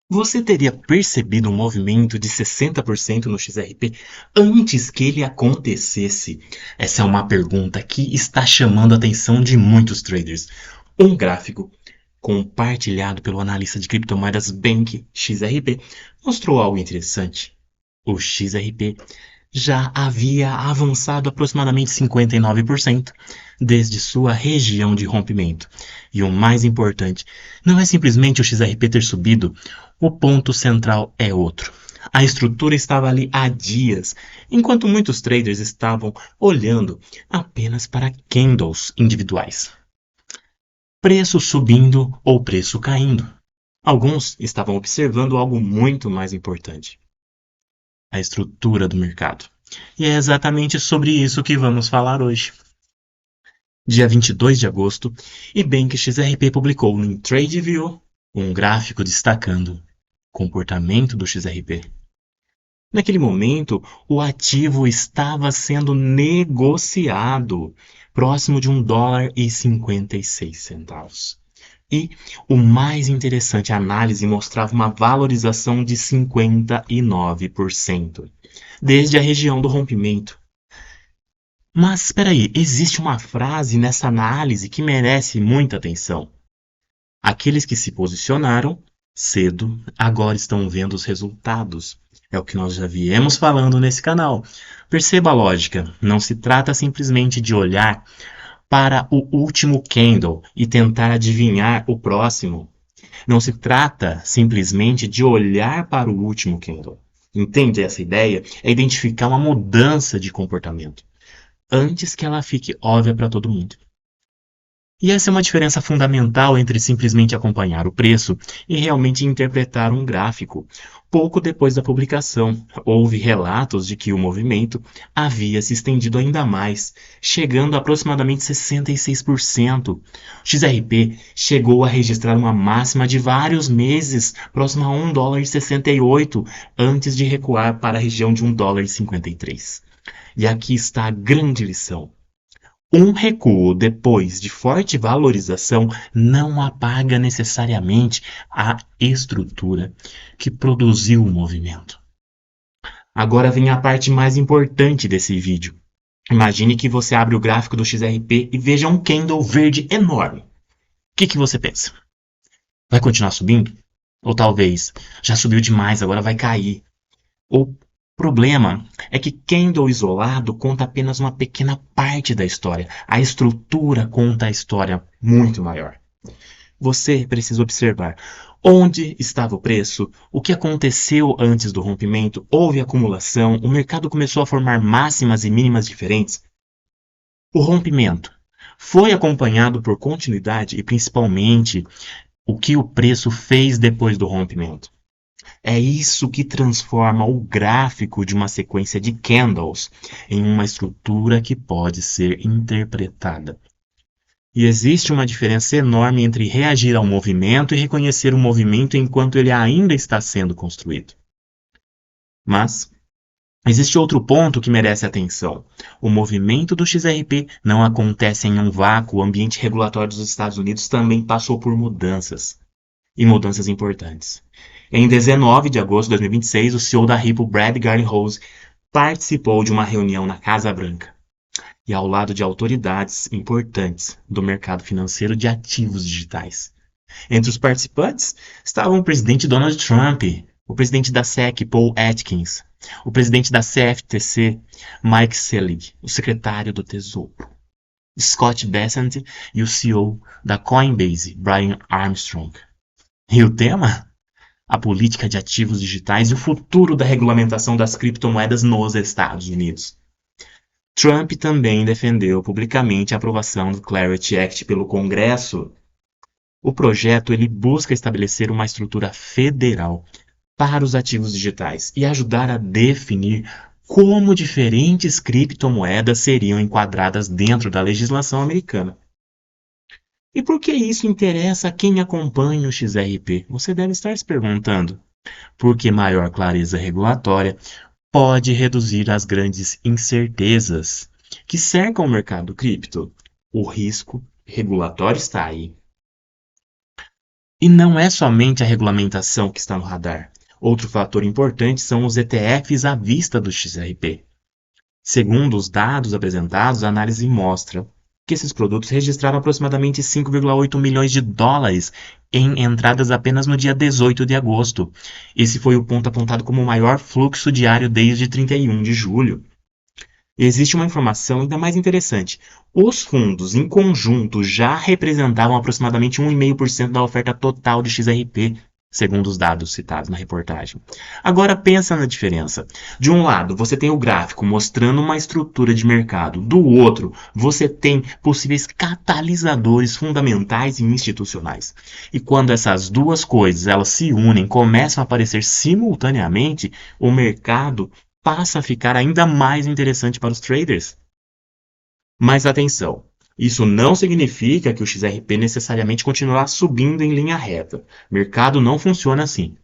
Você teria percebido um movimento de 60% no XRP antes que ele acontecesse? Essa é uma pergunta que está chamando a atenção de muitos traders. Um gráfico compartilhado pelo analista de criptomoedas Bank XRP mostrou algo interessante. O XRP já havia avançado aproximadamente 59% desde sua região de rompimento. E o mais importante, não é simplesmente o XRP ter subido, o ponto central é outro. A estrutura estava ali há dias, enquanto muitos traders estavam olhando apenas para candles individuais. Preço subindo ou preço caindo. Alguns estavam observando algo muito mais importante: a estrutura do mercado. E é exatamente sobre isso que vamos falar hoje. Dia 22 de agosto, Ebank XRP publicou em TradingView um gráfico destacando o comportamento do XRP. Naquele momento, o ativo estava sendo negociado próximo de US$ 1,56. E o mais interessante, a análise mostrava uma valorização de 59%, desde a região do rompimento. Mas espera aí, existe uma frase nessa análise que merece muita atenção. Aqueles que se posicionaram cedo agora estão vendo os resultados. É o que nós já viemos falando nesse canal. Perceba a lógica, não se trata simplesmente de olhar para o último candle e tentar adivinhar o próximo. Não se trata simplesmente de olhar para o último candle. Entende essa ideia? É identificar uma mudança de comportamento antes que ela fique óbvia para todo mundo. E essa é uma diferença fundamental entre simplesmente acompanhar o preço e realmente interpretar um gráfico. Pouco depois da publicação, houve relatos de que o movimento havia se estendido ainda mais, chegando a aproximadamente 66%. O XRP chegou a registrar uma máxima de vários meses, próxima a US$ 1,68, antes de recuar para a região de US$ 1,53. E aqui está a grande lição: um recuo depois de forte valorização não apaga necessariamente a estrutura que produziu o movimento. Agora vem a parte mais importante desse vídeo. Imagine que você abre o gráfico do XRP e veja um candle verde enorme. O que você pensa? Vai continuar subindo? Ou talvez já subiu demais, agora vai cair? O problema é que candle isolado conta apenas uma pequena parte da história. A estrutura conta a história muito maior. Você precisa observar onde estava o preço, o que aconteceu antes do rompimento, houve acumulação, o mercado começou a formar máximas e mínimas diferentes. O rompimento foi acompanhado por continuidade e principalmente o que o preço fez depois do rompimento. É isso que transforma o gráfico de uma sequência de candles em uma estrutura que pode ser interpretada. E existe uma diferença enorme entre reagir ao movimento e reconhecer o movimento enquanto ele ainda está sendo construído. Mas existe outro ponto que merece atenção. O movimento do XRP não acontece em um vácuo. O ambiente regulatório dos Estados Unidos também passou por mudanças, e mudanças importantes. Em 19 de agosto de 2026, o CEO da Ripple, Brad Garlinghouse, participou de uma reunião na Casa Branca e ao lado de autoridades importantes do mercado financeiro de ativos digitais. Entre os participantes estavam o presidente Donald Trump, o presidente da SEC, Paul Atkins, o presidente da CFTC, Mike Selig, o secretário do Tesouro, Scott Bessent e o CEO da Coinbase, Brian Armstrong. E o tema? A política de ativos digitais e o futuro da regulamentação das criptomoedas nos Estados Unidos. Trump também defendeu publicamente a aprovação do Clarity Act pelo Congresso. O projeto ele busca estabelecer uma estrutura federal para os ativos digitais e ajudar a definir como diferentes criptomoedas seriam enquadradas dentro da legislação americana. E por que isso interessa a quem acompanha o XRP? Você deve estar se perguntando. Porque maior clareza regulatória pode reduzir as grandes incertezas que cercam o mercado cripto. O risco regulatório está aí. E não é somente a regulamentação que está no radar. Outro fator importante são os ETFs à vista do XRP. Segundo os dados apresentados, a análise mostra que esses produtos registraram aproximadamente 5,8 milhões de dólares em entradas apenas no dia 18 de agosto. Esse foi o ponto apontado como o maior fluxo diário desde 31 de julho. Existe uma informação ainda mais interessante. Os fundos, em conjunto, já representavam aproximadamente 1,5% da oferta total de XRP, segundo os dados citados na reportagem. Agora pensa na diferença. De um lado, você tem o gráfico mostrando uma estrutura de mercado. Do outro, você tem possíveis catalisadores fundamentais e institucionais. E quando essas duas coisas elas se unem, começam a aparecer simultaneamente, o mercado passa a ficar ainda mais interessante para os traders. Mas atenção, isso não significa que o XRP necessariamente continuará subindo em linha reta. O mercado não funciona assim.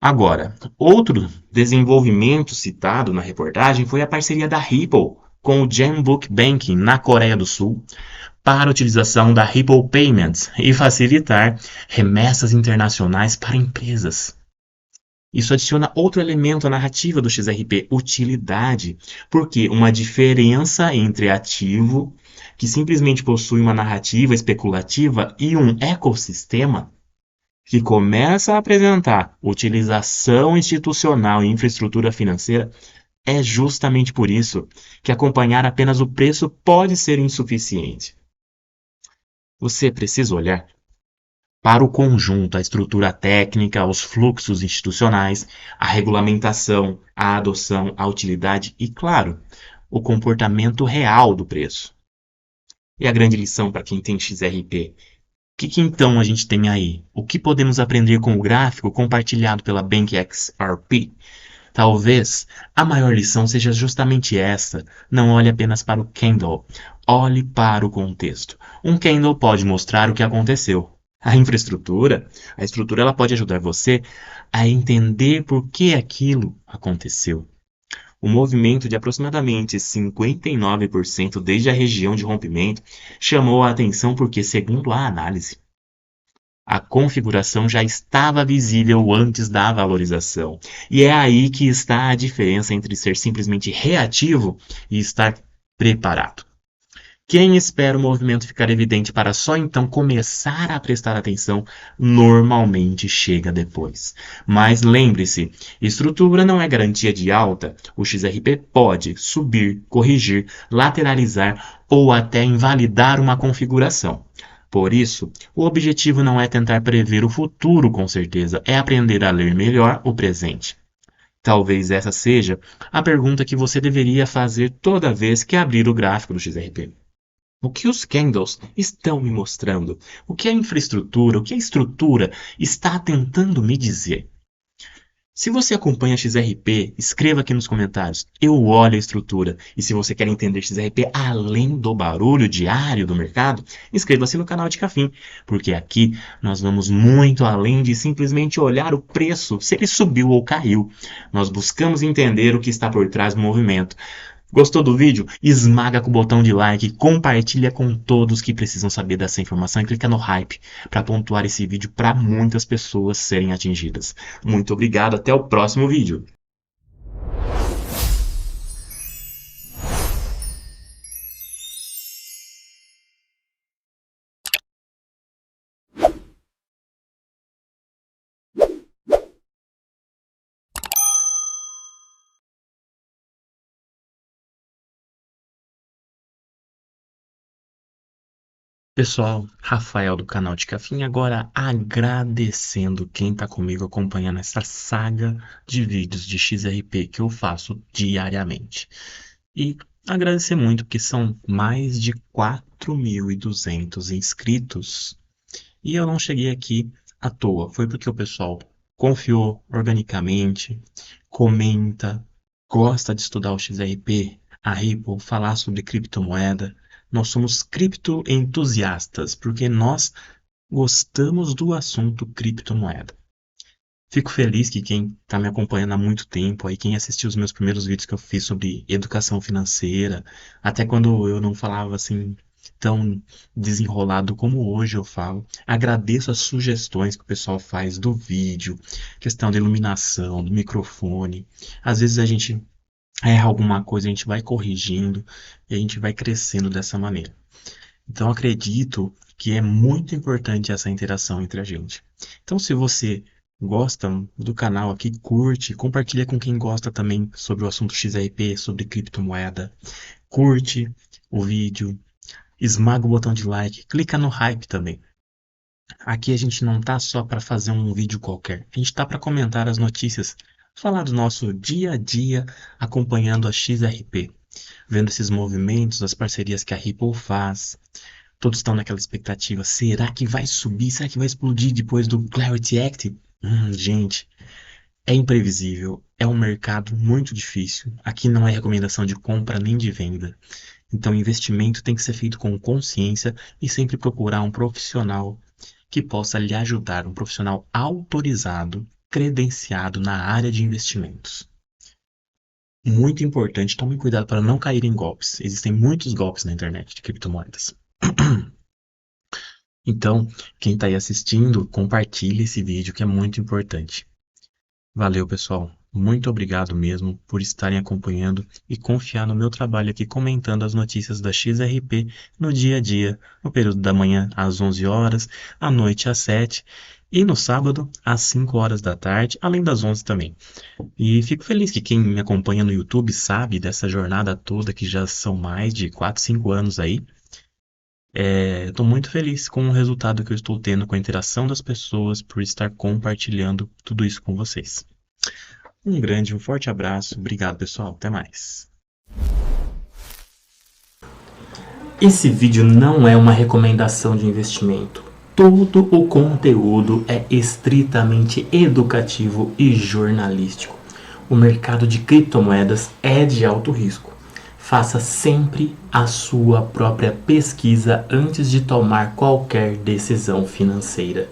Agora, outro desenvolvimento citado na reportagem foi a parceria da Ripple com o Jambook Banking na Coreia do Sul para a utilização da Ripple Payments e facilitar remessas internacionais para empresas. Isso adiciona outro elemento à narrativa do XRP, utilidade, porque uma diferença entre ativo, que simplesmente possui uma narrativa especulativa, e um ecossistema que começa a apresentar utilização institucional e infraestrutura financeira, é justamente por isso que acompanhar apenas o preço pode ser insuficiente. Você precisa olhar para o conjunto, a estrutura técnica, os fluxos institucionais, a regulamentação, a adoção, a utilidade e, claro, o comportamento real do preço. E a grande lição para quem tem XRP? O que então a gente tem aí? O que podemos aprender com o gráfico compartilhado pela BankXRP? Talvez a maior lição seja justamente essa. Não olhe apenas para o candle, olhe para o contexto. Um candle pode mostrar o que aconteceu. A estrutura ela pode ajudar você a entender por que aquilo aconteceu. O movimento de aproximadamente 59% desde a região de rompimento chamou a atenção porque, segundo a análise, a configuração já estava visível antes da valorização. E é aí que está a diferença entre ser simplesmente reativo e estar preparado. Quem espera o movimento ficar evidente para só então começar a prestar atenção, normalmente chega depois. Mas lembre-se, estrutura não é garantia de alta. O XRP pode subir, corrigir, lateralizar ou até invalidar uma configuração. Por isso, o objetivo não é tentar prever o futuro com certeza, é aprender a ler melhor o presente. Talvez essa seja a pergunta que você deveria fazer toda vez que abrir o gráfico do XRP. O que os candles estão me mostrando? O que a infraestrutura, o que a estrutura está tentando me dizer? Se você acompanha XRP, escreva aqui nos comentários. Eu olho a estrutura. E se você quer entender XRP além do barulho diário do mercado, inscreva-se no canal de Cafim, porque aqui nós vamos muito além de simplesmente olhar o preço, se ele subiu ou caiu. Nós buscamos entender o que está por trás do movimento. Gostou do vídeo? Esmaga com o botão de like, compartilha com todos que precisam saber dessa informação e clica no hype para pontuar esse vídeo para muitas pessoas serem atingidas. Muito obrigado, até o próximo vídeo. Pessoal, Rafael do canal de Cafim, agora agradecendo quem está comigo acompanhando essa saga de vídeos de XRP que eu faço diariamente. E agradecer muito porque são mais de 4.200 inscritos e eu não cheguei aqui à toa. Foi porque o pessoal confiou organicamente, comenta, gosta de estudar o XRP, a Ripple, falar sobre criptomoeda. Nós somos criptoentusiastas, porque nós gostamos do assunto criptomoeda. Fico feliz que quem está me acompanhando há muito tempo, aí quem assistiu os meus primeiros vídeos que eu fiz sobre educação financeira, até quando eu não falava assim tão desenrolado como hoje eu falo. Agradeço as sugestões que o pessoal faz do vídeo, questão da iluminação, do microfone. Às vezes a gente erra alguma coisa, a gente vai corrigindo e a gente vai crescendo dessa maneira. Então acredito que é muito importante essa interação entre a gente. Então se você gosta do canal aqui, curte, compartilha com quem gosta também sobre o assunto XRP, sobre criptomoeda. Curte o vídeo, esmaga o botão de like, clica no hype também. Aqui a gente não tá só para fazer um vídeo qualquer, a gente tá para comentar as notícias, falar do nosso dia a dia acompanhando a XRP, vendo esses movimentos, as parcerias que a Ripple faz. Todos estão naquela expectativa, será que vai subir? Será que vai explodir depois do Clarity Act? Gente, é imprevisível, é um mercado muito difícil. Aqui não é recomendação de compra nem de venda. Então, investimento tem que ser feito com consciência e sempre procurar um profissional que possa lhe ajudar, um profissional autorizado, credenciado na área de investimentos. Muito importante, tome cuidado para não cair em golpes. Existem muitos golpes na internet de criptomoedas. Então, quem está aí assistindo, compartilhe esse vídeo que é muito importante. Valeu, pessoal. Muito obrigado mesmo por estarem acompanhando e confiar no meu trabalho aqui comentando as notícias da XRP no dia a dia, no período da manhã às 11 horas, à noite às 7 e no sábado às 5 horas da tarde, além das 11 também. E fico feliz que quem me acompanha no YouTube sabe dessa jornada toda que já são mais de 4, 5 anos aí. Estou muito feliz com o resultado que eu estou tendo com a interação das pessoas por estar compartilhando tudo isso com vocês. Um forte abraço. Obrigado, pessoal. Até mais. Esse vídeo não é uma recomendação de investimento. Todo o conteúdo é estritamente educativo e jornalístico. O mercado de criptomoedas é de alto risco. Faça sempre a sua própria pesquisa antes de tomar qualquer decisão financeira.